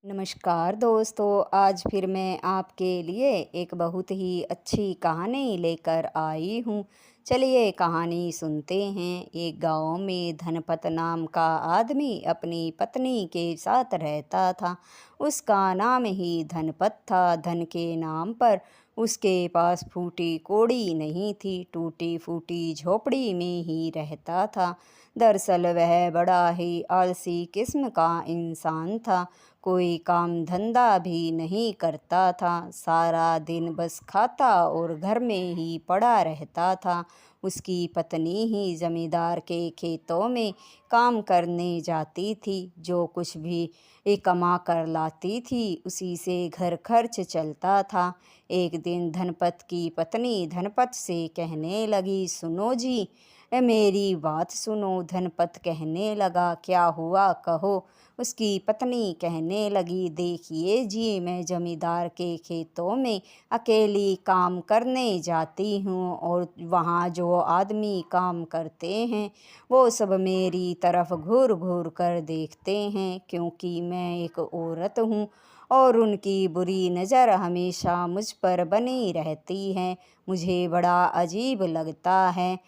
नमस्कार दोस्तों, आज फिर मैं आपके लिए एक बहुत ही अच्छी कहानी लेकर आई हूँ। चलिए कहानी सुनते हैं। एक गांव में धनपत नाम का आदमी अपनी पत्नी के साथ रहता था। उसका नाम ही धनपत था। धन के नाम पर उसके पास फूटी कोड़ी नहीं थी, टूटी फूटी झोपड़ी में ही रहता था। दरअसल वह बड़ा ही आलसी किस्म का इंसान था। कोई काम धंधा भी नहीं करता था। सारा दिन बस खाता और घर में ही पड़ा रहता था। उसकी पत्नी ही जमींदार के खेतों में काम करने जाती थी। जो कुछ भी ये कमा कर लाती थी उसी से घर खर्च चलता था। एक दिन धनपत की पत्नी धनपत से कहने लगी, सुनो जी, मेरी बात सुनो। धनपत कहने लगा, क्या हुआ कहो। उसकी पत्नी कहने लगी, देखिए जी, मैं जमींदार के खेतों में अकेली काम करने जाती हूँ और वहाँ जो आदमी काम करते हैं वो सब मेरी तरफ घूर घूर कर देखते हैं, क्योंकि मैं एक औरत हूँ और उनकी बुरी नज़र हमेशा मुझ पर बनी रहती है। मुझे बड़ा अजीब लगता है।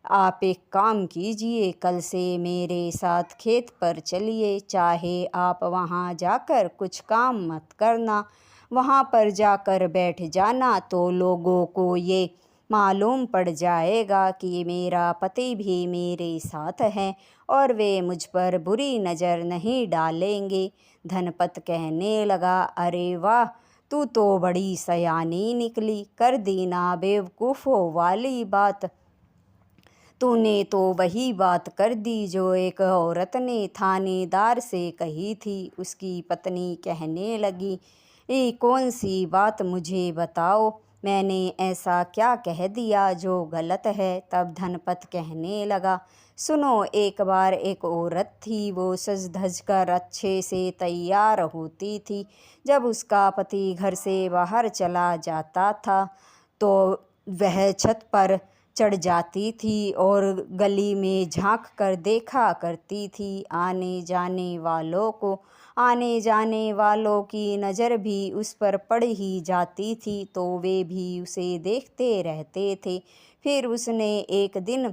आप एक काम कीजिए, कल से मेरे साथ खेत पर चलिए। चाहे आप वहाँ जाकर कुछ काम मत करना, वहाँ पर जाकर बैठ जाना तो लोगों को ये मालूम पड़ जाएगा कि मेरा पति भी मेरे साथ है और वे मुझ पर बुरी नज़र नहीं डालेंगे। धनपत कहने लगा, अरे वाह, तू तो बड़ी सयानी निकली। कर दी ना बेवकूफ़ों वाली बात। तूने तो वही बात कर दी जो एक औरत ने थानेदार से कही थी। उसकी पत्नी कहने लगी, ये कौन सी बात, मुझे बताओ, मैंने ऐसा क्या कह दिया जो गलत है। तब धनपत कहने लगा, सुनो, एक बार एक औरत थी, वो सज धज कर अच्छे से तैयार होती थी। जब उसका पति घर से बाहर चला जाता था तो वह छत पर चढ़ जाती थी और गली में झांक कर देखा करती थी। आने जाने वालों की नज़र भी उस पर पड़ ही जाती थी तो वे भी उसे देखते रहते थे। फिर उसने एक दिन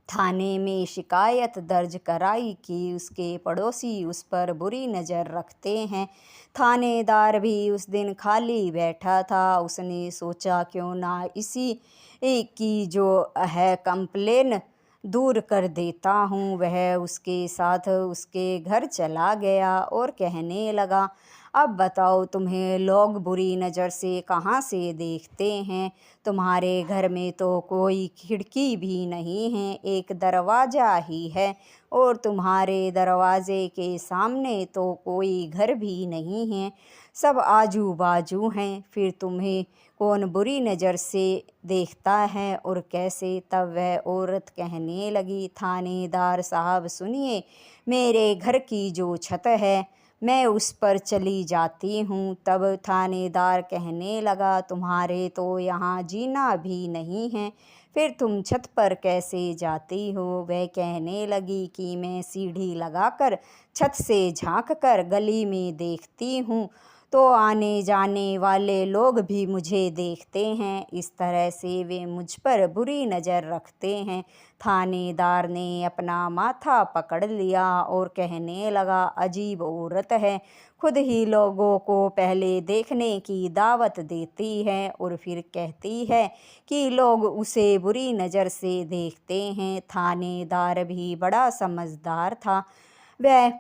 थाने में शिकायत दर्ज कराई कि उसके पड़ोसी उस पर बुरी नज़र रखते हैं। थानेदार भी उस दिन खाली बैठा था। उसने सोचा, क्यों ना इसी एक की जो है कंप्लेन दूर कर देता हूँ। वह उसके साथ उसके घर चला गया और कहने लगा, अब बताओ, तुम्हें लोग बुरी नज़र से कहाँ से देखते हैं। तुम्हारे घर में तो कोई खिड़की भी नहीं है, एक दरवाज़ा ही है और तुम्हारे दरवाज़े के सामने तो कोई घर भी नहीं है, सब आजू बाजू हैं। फिर तुम्हें कौन बुरी नज़र से देखता है और कैसे। तब वह औरत कहने लगी, थानेदार साहब सुनिए, मेरे घर की जो छत है मैं उस पर चली जाती हूँ। तब थानेदार कहने लगा, तुम्हारे तो यहाँ जीना भी नहीं है, फिर तुम छत पर कैसे जाती हो। वह कहने लगी कि मैं सीढ़ी लगाकर छत से झांक कर गली में देखती हूँ तो आने जाने वाले लोग भी मुझे देखते हैं। इस तरह से वे मुझ पर बुरी नज़र रखते हैं। थानेदार ने अपना माथा पकड़ लिया और कहने लगा, अजीब औरत है, खुद ही लोगों को पहले देखने की दावत देती है और फिर कहती है कि लोग उसे बुरी नज़र से देखते हैं। थानेदार भी बड़ा समझदार था। वह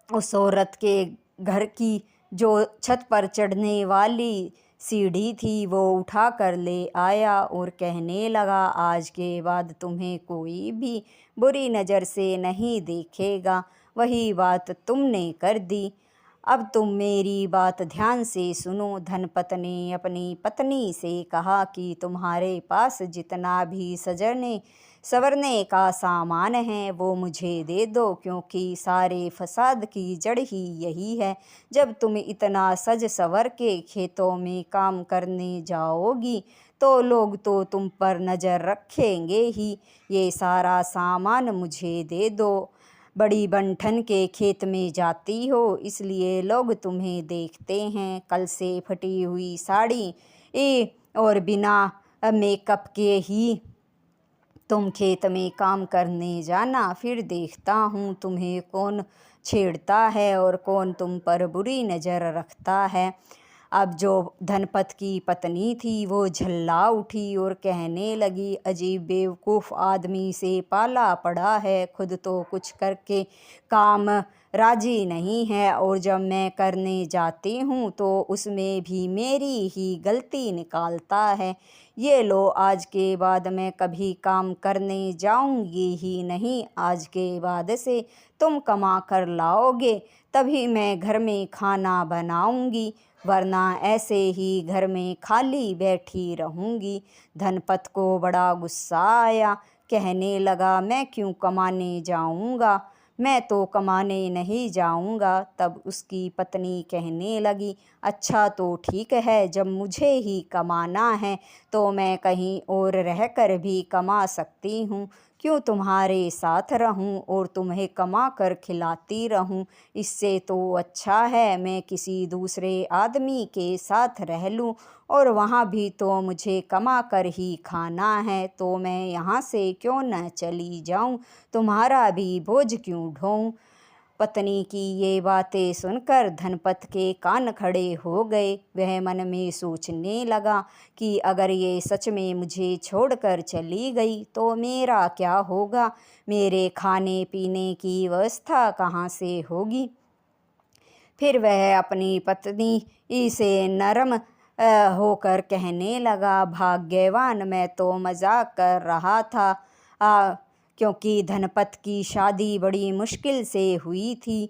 उस औरत के घर की जो छत पर चढ़ने वाली सीढ़ी थी वो उठा कर ले आया और कहने लगा, आज के बाद तुम्हें कोई भी बुरी नज़र से नहीं देखेगा। वही बात तुमने कर दी। अब तुम मेरी बात ध्यान से सुनो। धनपत ने अपनी पत्नी से कहा कि तुम्हारे पास जितना भी सजने संवरने का सामान है वो मुझे दे दो, क्योंकि सारे फसाद की जड़ ही यही है। जब तुम इतना सज संवर के खेतों में काम करने जाओगी तो लोग तो तुम पर नज़र रखेंगे ही। ये सारा सामान मुझे दे दो, बड़ी बंठन के खेत में जाती हो, इसलिए लोग तुम्हें देखते हैं। कल से फटी हुई साड़ी और बिना मेकअप के ही तुम खेत में काम करने जाना, फिर देखता हूँ तुम्हें कौन छेड़ता है और कौन तुम पर बुरी नज़र रखता है। अब जो धनपत की पत्नी थी वो झल्ला उठी और कहने लगी, अजीब बेवकूफ़ आदमी से पाला पड़ा है, खुद तो कुछ करके काम राजी नहीं है और जब मैं करने जाती हूँ तो उसमें भी मेरी ही गलती निकालता है। ये लो, आज के बाद मैं कभी काम करने जाऊंगी ही नहीं। आज के बाद से तुम कमा कर लाओगे तभी मैं घर में खाना बनाऊंगी, वरना ऐसे ही घर में खाली बैठी रहूंगी। धनपत को बड़ा गुस्सा आया, कहने लगा, मैं क्यों कमाने जाऊंगा, मैं तो कमाने नहीं जाऊंगा। तब उसकी पत्नी कहने लगी, अच्छा तो ठीक है, जब मुझे ही कमाना है तो मैं कहीं और रहकर भी कमा सकती हूँ, क्यों तुम्हारे साथ रहूं और तुम्हें कमा कर खिलाती रहूं। इससे तो अच्छा है मैं किसी दूसरे आदमी के साथ रह लूं और वहाँ भी तो मुझे कमा कर ही खाना है, तो मैं यहाँ से क्यों न चली जाऊं, तुम्हारा भी बोझ क्यों ढोऊं। पत्नी की ये बातें सुनकर धनपत के कान खड़े हो गए। वह मन में सोचने लगा कि अगर ये सच में मुझे छोड़कर चली गई तो मेरा क्या होगा, मेरे खाने पीने की व्यवस्था कहाँ से होगी। फिर वह अपनी पत्नी से नरम होकर कहने लगा, भाग्यवान, मैं तो मजाक कर रहा था, क्योंकि धनपत की शादी बड़ी मुश्किल से हुई थी।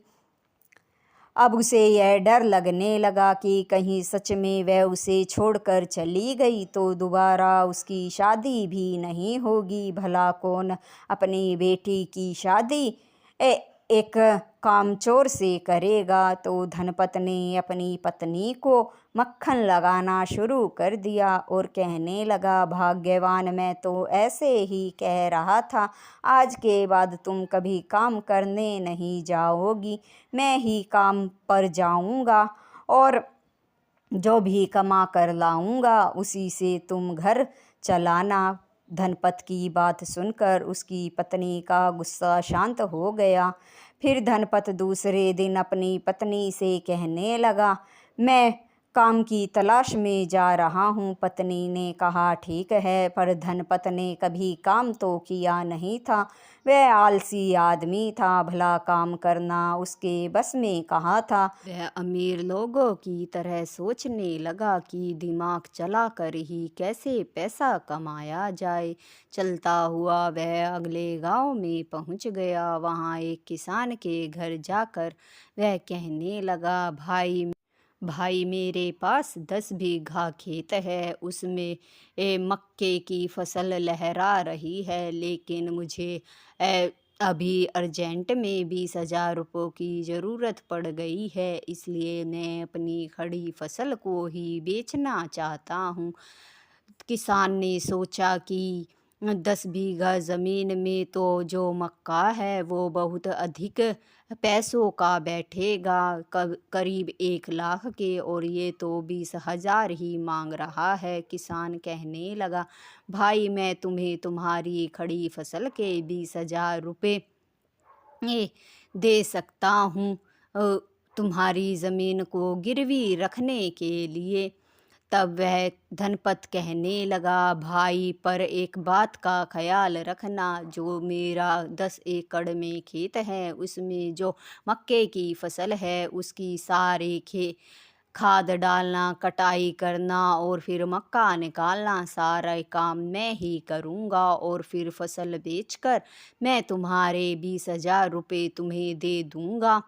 अब उसे यह डर लगने लगा कि कहीं सच में वह उसे छोड़कर चली गई तो दोबारा उसकी शादी भी नहीं होगी। भला कौन अपनी बेटी की शादी एक कामचोर से करेगा। तो धनपत ने अपनी पत्नी को मक्खन लगाना शुरू कर दिया और कहने लगा, भाग्यवान, मैं तो ऐसे ही कह रहा था, आज के बाद तुम कभी काम करने नहीं जाओगी, मैं ही काम पर जाऊंगा और जो भी कमा कर लाऊंगा उसी से तुम घर चलाना। धनपत की बात सुनकर उसकी पत्नी का गुस्सा शांत हो गया। फिर धनपत दूसरे दिन अपनी पत्नी से कहने लगा, मैं काम की तलाश में जा रहा हूँ। पत्नी ने कहा, ठीक है, पर धनपत ने कभी काम तो किया नहीं था, वह आलसी आदमी था, भला काम करना उसके बस में कहा था। वह अमीर लोगों की तरह सोचने लगा कि दिमाग चला कर ही कैसे पैसा कमाया जाए। चलता हुआ वह अगले गांव में पहुंच गया। वहां एक किसान के घर जाकर वह कहने लगा, भाई मेरे पास 10 बीघा खेत है, उसमें मक्के की फसल लहरा रही है, लेकिन मुझे अभी अर्जेंट में 20,000 रुपयों की ज़रूरत पड़ गई है, इसलिए मैं अपनी खड़ी फसल को ही बेचना चाहता हूँ। किसान ने सोचा कि 10 बीघा ज़मीन में तो जो मक्का है वो बहुत अधिक पैसों का बैठेगा, करीब 1 लाख के, और ये तो 20,000 ही मांग रहा है। किसान कहने लगा, भाई मैं तुम्हें तुम्हारी खड़ी फसल के 20,000 रुपये दे सकता हूँ, तुम्हारी ज़मीन को गिरवी रखने के लिए। तब वह धनपत कहने लगा, भाई पर एक बात का ख्याल रखना, जो मेरा 10 एकड़ में खेत है उसमें जो मक्के की फसल है उसकी सारे खाद डालना, कटाई करना और फिर मक्का निकालना, सारा काम मैं ही करूँगा और फिर फसल बेचकर मैं तुम्हारे 20,000 रुपये तुम्हें दे दूँगा।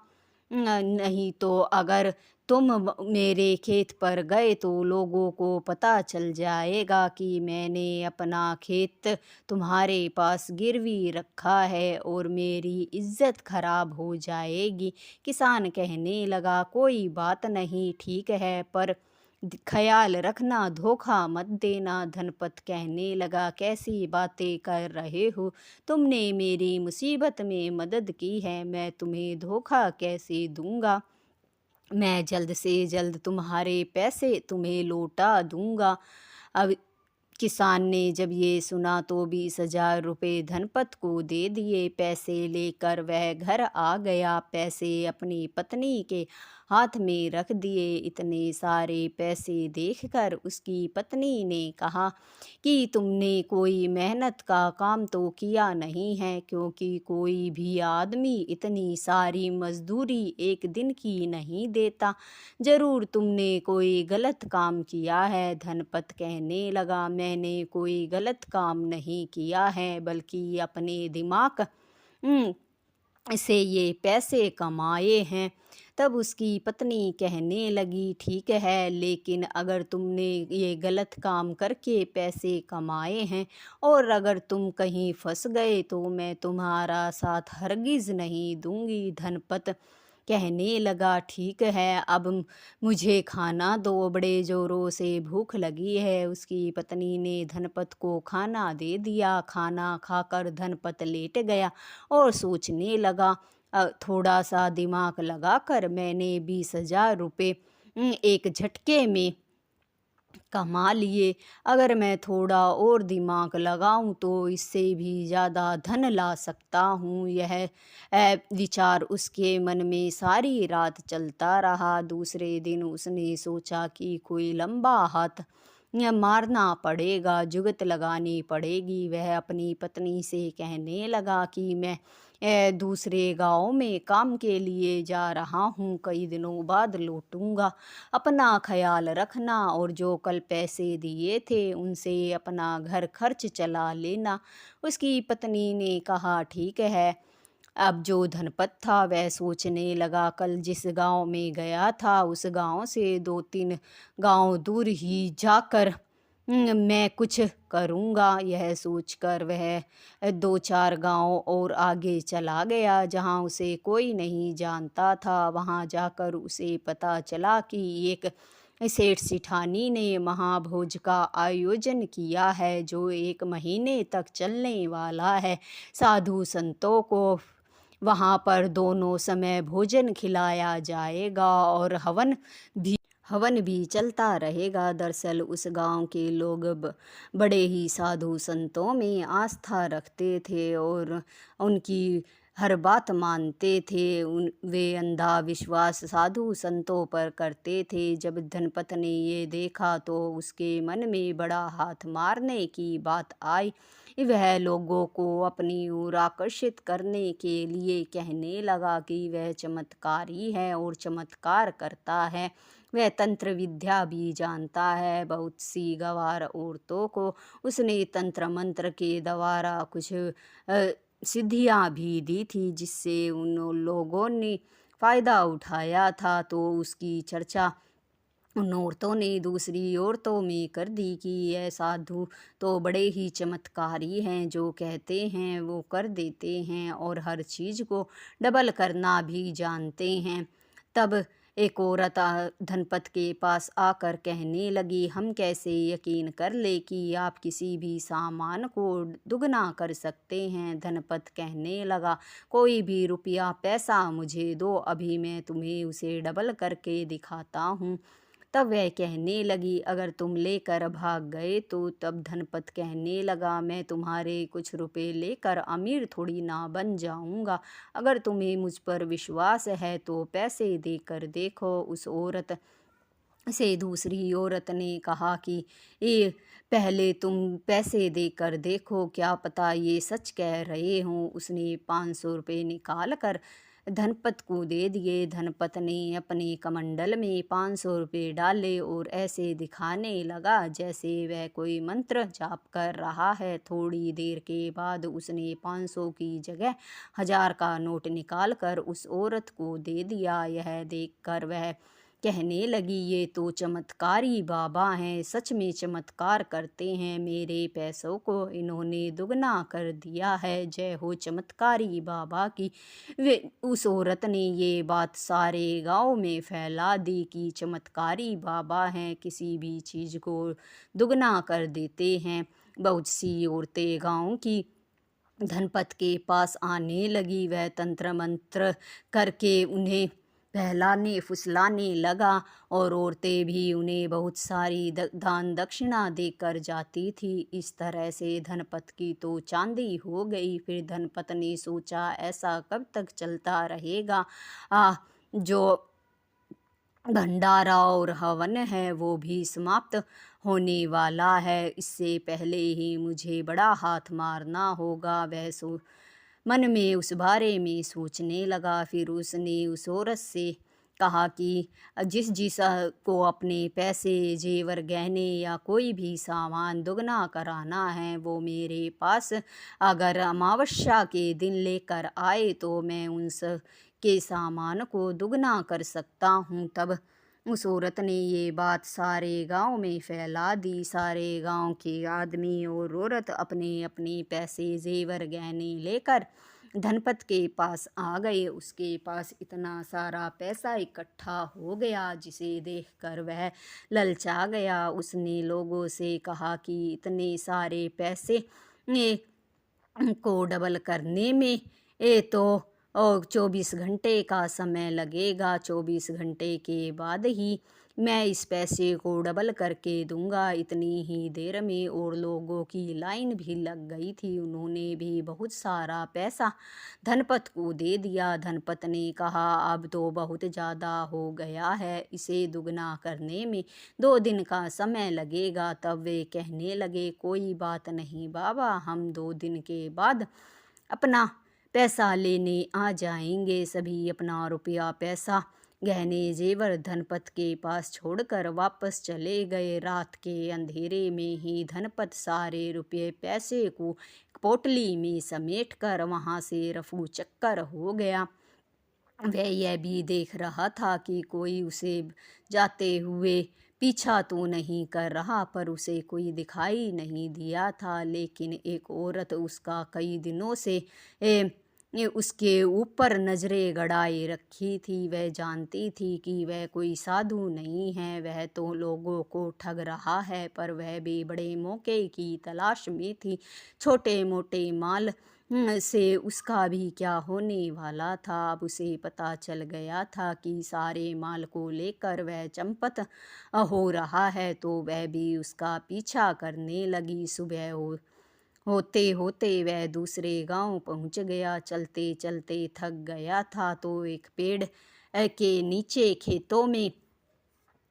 नहीं तो अगर तुम मेरे खेत पर गए तो लोगों को पता चल जाएगा कि मैंने अपना खेत तुम्हारे पास गिरवी रखा है और मेरी इज्जत खराब हो जाएगी। किसान कहने लगा, कोई बात नहीं, ठीक है, पर ख्याल रखना, धोखा मत देना। धनपत कहने लगा, कैसी बातें कर रहे हो? तुमने मेरी मुसीबत में मदद की है, मैं तुम्हें धोखा कैसे दूंगा? मैं जल्द से जल्द तुम्हारे पैसे तुम्हें लौटा दूंगा। अब किसान ने जब ये सुना तो 20,000 रुपये धनपत को दे दिए। पैसे लेकर वह घर आ गया। पैसे अपनी पत्नी के हाथ में रख दिए। इतने सारे पैसे देखकर उसकी पत्नी ने कहा कि तुमने कोई मेहनत का काम तो किया नहीं है, क्योंकि कोई भी आदमी इतनी सारी मजदूरी एक दिन की नहीं देता। जरूर तुमने कोई गलत काम किया है। धनपत कहने लगा, मैंने कोई गलत काम नहीं किया है, बल्कि अपने दिमाग से ये पैसे कमाए हैं। तब उसकी पत्नी कहने लगी, ठीक है, लेकिन अगर तुमने ये गलत काम करके पैसे कमाए हैं और अगर तुम कहीं फंस गए तो मैं तुम्हारा साथ हरगिज़ नहीं दूंगी। धनपत कहने लगा, ठीक है, अब मुझे खाना दो, बड़े ज़ोरों से भूख लगी है। उसकी पत्नी ने धनपत को खाना दे दिया। खाना खाकर धनपत लेट गया और सोचने लगा, थोड़ा सा दिमाग लगाकर मैंने 20,000 रुपये एक झटके में कमा लिए। अगर मैं थोड़ा और दिमाग लगाऊं तो इससे भी ज़्यादा धन ला सकता हूँ। यह विचार उसके मन में सारी रात चलता रहा। दूसरे दिन उसने सोचा कि कोई लंबा हाथ मारना पड़ेगा, जुगत लगानी पड़ेगी। वह अपनी पत्नी से कहने लगा कि मैं दूसरे गांव में काम के लिए जा रहा हूँ, कई दिनों बाद लौटूंगा। अपना ख्याल रखना और जो कल पैसे दिए थे उनसे अपना घर खर्च चला लेना। उसकी पत्नी ने कहा, ठीक है। अब जो धनपत था वह सोचने लगा, कल जिस गांव में गया था उस गांव से 2-3 गांव दूर ही जाकर मैं कुछ करूंगा। यह सोचकर वह 2-4 गांव और आगे चला गया जहां उसे कोई नहीं जानता था। वहां जाकर उसे पता चला कि एक सेठ सिठानी ने महाभोज का आयोजन किया है, जो 1 महीने तक चलने वाला है। साधु संतों को वहाँ पर दोनों समय भोजन खिलाया जाएगा और हवन भी चलता रहेगा। दरअसल उस गांव के लोग बड़े ही साधु संतों में आस्था रखते थे और उनकी हर बात मानते थे। वे अंधा विश्वास साधु संतों पर करते थे। जब धनपत ने ये देखा तो उसके मन में बड़ा हाथ मारने की बात आई। वह लोगों को अपनी ओर आकर्षित करने के लिए कहने लगा कि वह चमत्कारी है और चमत्कार करता है। वह तंत्र विद्या भी जानता है। बहुत सी गंवार औरतों को उसने तंत्र मंत्र के द्वारा कुछ सिद्धियां भी दी थी, जिससे उन लोगों ने फ़ायदा उठाया था। तो उसकी चर्चा उन औरतों ने दूसरी औरतों में कर दी कि यह साधु तो बड़े ही चमत्कारी हैं, जो कहते हैं वो कर देते हैं और हर चीज़ को डबल करना भी जानते हैं। तब एक औरत धनपत के पास आकर कहने लगी, हम कैसे यकीन कर ले कि आप किसी भी सामान को दुगना कर सकते हैं? धनपत कहने लगा, कोई भी रुपया पैसा मुझे दो, अभी मैं तुम्हें उसे डबल करके दिखाता हूँ। तब वह कहने लगी, अगर तुम लेकर भाग गए तो? तब धनपत कहने लगा, मैं तुम्हारे कुछ रुपए लेकर अमीर थोड़ी ना बन जाऊंगा। अगर तुम्हें मुझ पर विश्वास है तो पैसे देकर देखो। उस औरत से दूसरी औरत ने कहा कि ये पहले तुम पैसे देकर देखो, क्या पता ये सच कह रहे हों। उसने 500 रुपये निकाल कर धनपत को दे दिए। धनपत ने अपने कमंडल में 500 रुपये डाले और ऐसे दिखाने लगा जैसे वह कोई मंत्र जाप कर रहा है। थोड़ी देर के बाद उसने 500 की जगह 1000 का नोट निकाल कर उस औरत को दे दिया। यह देखकर वह कहने लगी, ये तो चमत्कारी बाबा हैं, सच में चमत्कार करते हैं। मेरे पैसों को इन्होंने दुगना कर दिया है। जय हो चमत्कारी बाबा की। वे उस औरत ने ये बात सारे गांव में फैला दी कि चमत्कारी बाबा हैं, किसी भी चीज़ को दुगना कर देते हैं। बहुत सी औरतें गांव की धनपत के पास आने लगी। वह तंत्र मंत्र करके उन्हें बहलाने फुसलाने लगा और औरतें भी उन्हें बहुत सारी दान दक्षिणा देकर जाती थी। इस तरह से धनपत की तो चांदी हो गई। फिर धनपत ने सोचा, ऐसा कब तक चलता रहेगा। जो भंडारा और हवन है वो भी समाप्त होने वाला है। इससे पहले ही मुझे बड़ा हाथ मारना होगा। वह मन में उस बारे में सोचने लगा। फिर उसने उस औरत से कहा कि जिस जिस को अपने पैसे जेवर गहने या कोई भी सामान दुगना कराना है वो मेरे पास अगर अमावस्या के दिन लेकर आए तो मैं उस के सामान को दुगना कर सकता हूँ। तब उस औरत ने ये बात सारे गांव में फैला दी। सारे गांव के आदमी और औरत अपने अपने पैसे जेवर गहने लेकर धनपत के पास आ गए। उसके पास इतना सारा पैसा इकट्ठा हो गया जिसे देखकर वह ललचा गया। उसने लोगों से कहा कि इतने सारे पैसे को डबल करने में तो और 24 घंटे का समय लगेगा। 24 घंटे के बाद ही मैं इस पैसे को डबल करके दूंगा। इतनी ही देर में और लोगों की लाइन भी लग गई थी। उन्होंने भी बहुत सारा पैसा धनपत को दे दिया। धनपत ने कहा, अब तो बहुत ज़्यादा हो गया है, इसे दुगना करने में 2 दिन का समय लगेगा। तब वे कहने लगे, कोई बात नहीं बाबा, हम 2 दिन के बाद अपना पैसा लेने आ जाएंगे। सभी अपना रुपया पैसा गहने जेवर धनपत के पास छोड़कर वापस चले गए। रात के अंधेरे में ही धनपत सारे रुपये पैसे को पोटली में समेटकर वहां से रफू चक्कर हो गया। वह यह भी देख रहा था कि कोई उसे जाते हुए पीछा तो नहीं कर रहा, पर उसे कोई दिखाई नहीं दिया था। लेकिन एक औरत उसका कई दिनों से उसके ऊपर नज़रें गड़ाए रखी थी। वह जानती थी कि वह कोई साधु नहीं है, वह तो लोगों को ठग रहा है, पर वह भी बड़े मौके की तलाश में थी। छोटे मोटे माल से उसका भी क्या होने वाला था। अब उसे पता चल गया था कि सारे माल को लेकर वह चंपत हो रहा है, तो वह भी उसका पीछा करने लगी। सुबह होते होते वह दूसरे गांव पहुंच गया। चलते चलते थक गया था तो एक पेड़ के नीचे खेतों में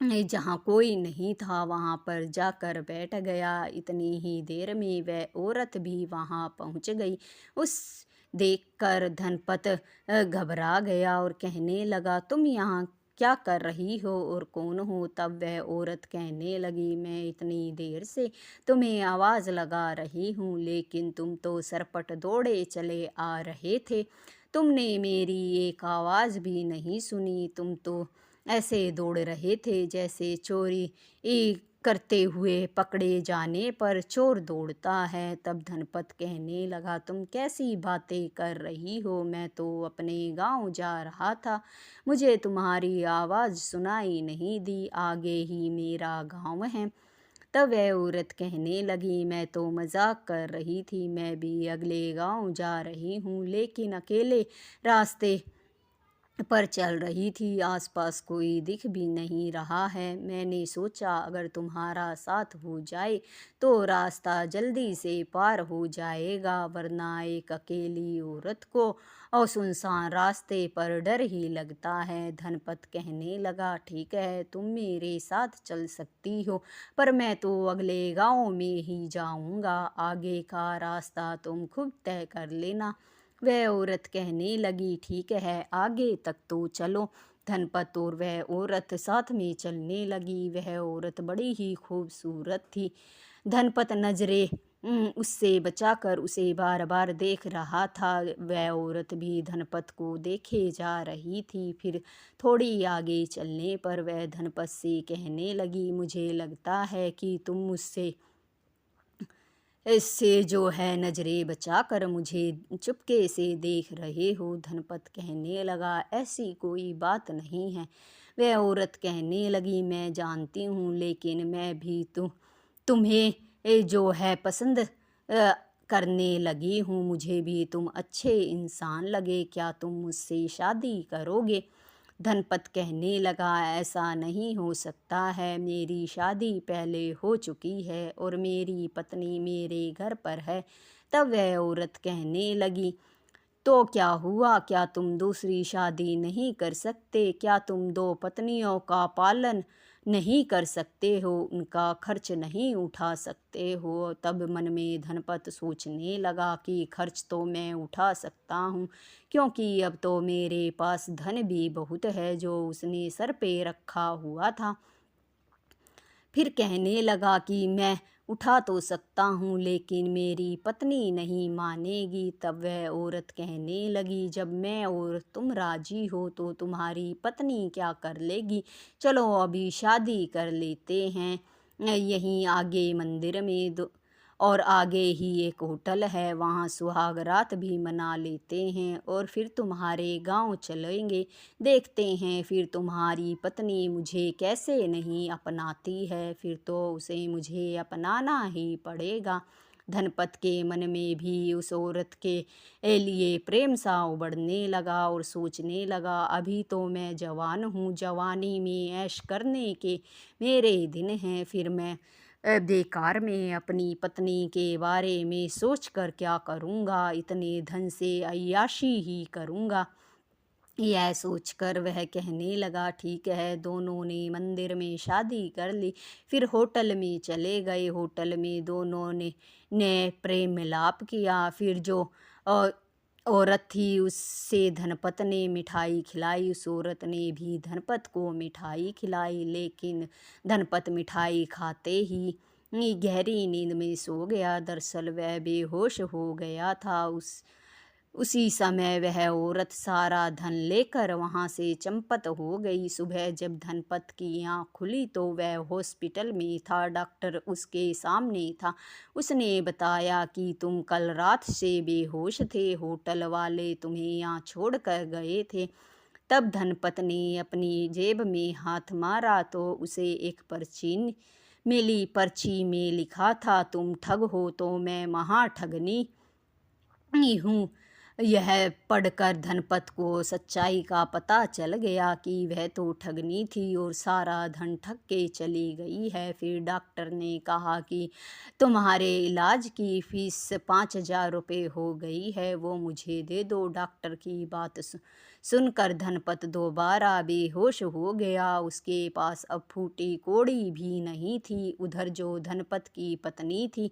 जहाँ कोई नहीं था वहाँ पर जाकर बैठ गया। इतनी ही देर में वह औरत भी वहाँ पहुँच गई। उस देखकर धनपत घबरा गया और कहने लगा, तुम यहाँ क्या कर रही हो और कौन हो। तब वह औरत कहने लगी, मैं इतनी देर से तुम्हें आवाज़ लगा रही हूँ, लेकिन तुम तो सरपट दौड़े चले आ रहे थे। तुमने मेरी एक आवाज़ भी नहीं सुनी। तुम तो ऐसे दौड़ रहे थे जैसे चोरी करते हुए पकड़े जाने पर चोर दौड़ता है। तब धनपत कहने लगा, तुम कैसी बातें कर रही हो, मैं तो अपने गांव जा रहा था, मुझे तुम्हारी आवाज़ सुनाई नहीं दी, आगे ही मेरा गांव है। तब वह औरत कहने लगी, मैं तो मजाक कर रही थी, मैं भी अगले गांव जा रही हूँ, लेकिन अकेले रास्ते पर चल रही थी, आसपास कोई दिख भी नहीं रहा है। मैंने सोचा अगर तुम्हारा साथ हो जाए तो रास्ता जल्दी से पार हो जाएगा, वरना एक अकेली औरत को और सुनसान रास्ते पर डर ही लगता है। धनपत कहने लगा, ठीक है, तुम मेरे साथ चल सकती हो, पर मैं तो अगले गांव में ही जाऊंगा, आगे का रास्ता तुम खुद तय कर लेना। वह औरत कहने लगी, ठीक है, आगे तक तो चलो। धनपत और वह औरत साथ में चलने लगी। वह औरत बड़ी ही खूबसूरत थी। धनपत नजरे उससे बचाकर उसे बार बार देख रहा था। वह औरत भी धनपत को देखे जा रही थी। फिर थोड़ी आगे चलने पर वह धनपत से कहने लगी, मुझे लगता है कि तुम मुझसे इससे जो है नजरें बचाकर मुझे चुपके से देख रहे हो। धनपत कहने लगा, ऐसी कोई बात नहीं है। वह औरत कहने लगी, मैं जानती हूँ, लेकिन मैं भी तुम्हें जो है पसंद करने लगी हूँ। मुझे भी तुम अच्छे इंसान लगे। क्या तुम मुझसे शादी करोगे? धनपत कहने लगा, ऐसा नहीं हो सकता है। मेरी शादी पहले हो चुकी है और मेरी पत्नी मेरे घर पर है। तब वह औरत कहने लगी, तो क्या हुआ? क्या तुम दूसरी शादी नहीं कर सकते? क्या तुम दो पत्नियों का पालन नहीं कर सकते हो? उनका खर्च नहीं उठा सकते हो? तब मन में धनपत सोचने लगा कि खर्च तो मैं उठा सकता हूँ, क्योंकि अब तो मेरे पास धन भी बहुत है जो उसने सर पे रखा हुआ था। फिर कहने लगा कि मैं उठा तो सकता हूँ, लेकिन मेरी पत्नी नहीं मानेगी। तब वह औरत कहने लगी, जब मैं और तुम राजी हो तो तुम्हारी पत्नी क्या कर लेगी? चलो अभी शादी कर लेते हैं। यहीं आगे मंदिर में और आगे ही एक होटल है, वहाँ सुहाग रात भी मना लेते हैं और फिर तुम्हारे गांव चलेंगे। देखते हैं फिर तुम्हारी पत्नी मुझे कैसे नहीं अपनाती है, फिर तो उसे मुझे अपनाना ही पड़ेगा। धनपत के मन में भी उस औरत के लिए प्रेम सा उबड़ने लगा और सोचने लगा, अभी तो मैं जवान हूँ, जवानी में ऐश करने के मेरे दिन हैं। फिर मैं बेकार में अपनी पत्नी के बारे में सोचकर क्या करूँगा? इतने धन से अय्याशी ही करूँगा। यह सोचकर वह कहने लगा, ठीक है। दोनों ने मंदिर में शादी कर ली। फिर होटल में चले गए। होटल में दोनों ने प्रेम मिलाप किया। फिर जो अ, औरत थी उससे धनपत ने मिठाई खिलाई। उस औरत ने भी धनपत को मिठाई खिलाई, लेकिन धनपत मिठाई खाते ही गहरी नींद में सो गया। दरअसल वह बेहोश हो गया था। उसी समय वह औरत सारा धन लेकर वहाँ से चंपत हो गई। सुबह जब धनपत की आँख खुली तो वह हॉस्पिटल में था। डॉक्टर उसके सामने था। उसने बताया कि तुम कल रात से बेहोश थे, होटल वाले तुम्हें यहाँ छोड़ कर गए थे। तब धनपत ने अपनी जेब में हाथ मारा तो उसे एक पर्ची मिली। पर्ची में लिखा था, तुम ठग हो तो मैं महाठगनी हूँ। यह पढ़कर धनपत को सच्चाई का पता चल गया कि वह तो ठगनी थी और सारा धन ठग के चली गई है। फिर डॉक्टर ने कहा कि तुम्हारे इलाज की फीस 5,000 रुपये हो गई है, वो मुझे दे दो। डॉक्टर की बात सुनकर धनपत दोबारा बेहोश हो गया। उसके पास अब फूटी कौड़ी भी नहीं थी। उधर जो धनपत की पत्नी थी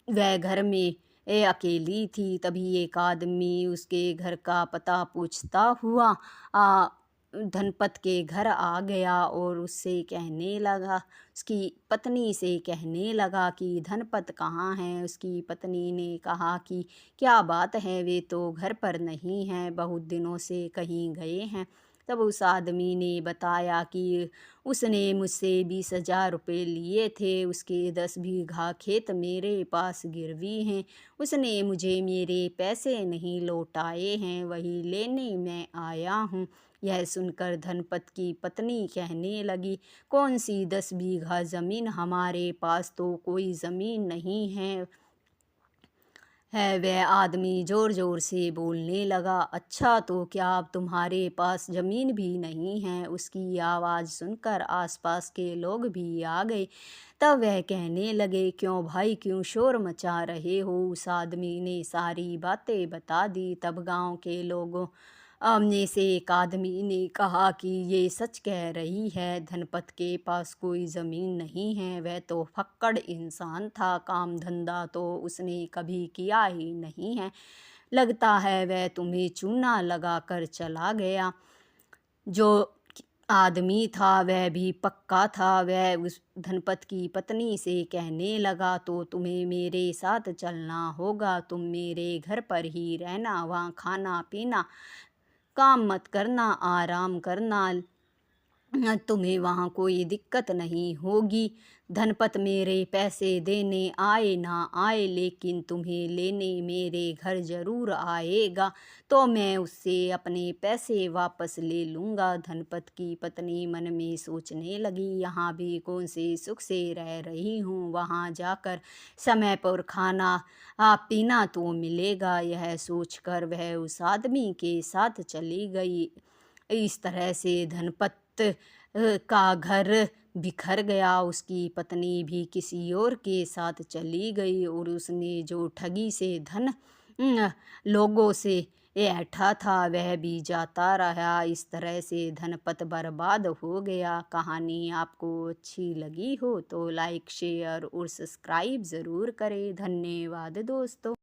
वह घर में अकेली थी। तभी एक आदमी उसके घर का पता पूछता हुआ आ, धनपत के घर आ गया और उससे कहने लगा, उसकी पत्नी से कहने लगा कि धनपत कहाँ है। उसकी पत्नी ने कहा कि क्या बात है, वे तो घर पर नहीं हैं, बहुत दिनों से कहीं गए हैं। तब उस आदमी ने बताया कि उसने मुझसे 20,000 रुपये लिए थे। उसके 10 बीघा खेत मेरे पास गिरवी हैं। उसने मुझे मेरे पैसे नहीं लौटाए हैं, वही लेने मैं आया हूँ। यह सुनकर धनपत की पत्नी कहने लगी, कौन सी 10 बीघा ज़मीन? हमारे पास तो कोई ज़मीन नहीं है। वह आदमी जोर जोर से बोलने लगा, अच्छा तो क्या अब तुम्हारे पास ज़मीन भी नहीं है? उसकी आवाज़ सुनकर आसपास के लोग भी आ गए। तब वह कहने लगे, क्यों भाई, क्यों शोर मचा रहे हो? उस आदमी ने सारी बातें बता दी। तब गांव के लोगों में से एक आदमी ने कहा कि ये सच कह रही है, धनपत के पास कोई ज़मीन नहीं है। वह तो फक्कड़ इंसान था, काम धंधा तो उसने कभी किया ही नहीं है। लगता है वह तुम्हें चूना लगा कर चला गया। जो आदमी था वह भी पक्का था। वह उस धनपत की पत्नी से कहने लगा, तो तुम्हें मेरे साथ चलना होगा, तुम मेरे घर पर ही रहना, वहाँ खाना पीना, काम मत करना, आराम करना, तुम्हें वहाँ कोई दिक्कत नहीं होगी। धनपत मेरे पैसे देने आए ना आए, लेकिन तुम्हें लेने मेरे घर ज़रूर आएगा, तो मैं उससे अपने पैसे वापस ले लूँगा। धनपत की पत्नी मन में सोचने लगी, यहाँ भी कौन से सुख से रह रही हूँ, वहाँ जाकर समय पर खाना पीना तो मिलेगा। यह सोचकर वह उस आदमी के साथ चली गई। इस तरह से धनपत का घर बिखर गया। उसकी पत्नी भी किसी और के साथ चली गई और उसने जो ठगी से धन लोगों से ऐंठा था वह भी जाता रहा। इस तरह से धनपत बर्बाद हो गया। कहानी आपको अच्छी लगी हो तो लाइक शेयर और सब्सक्राइब ज़रूर करें। धन्यवाद दोस्तों।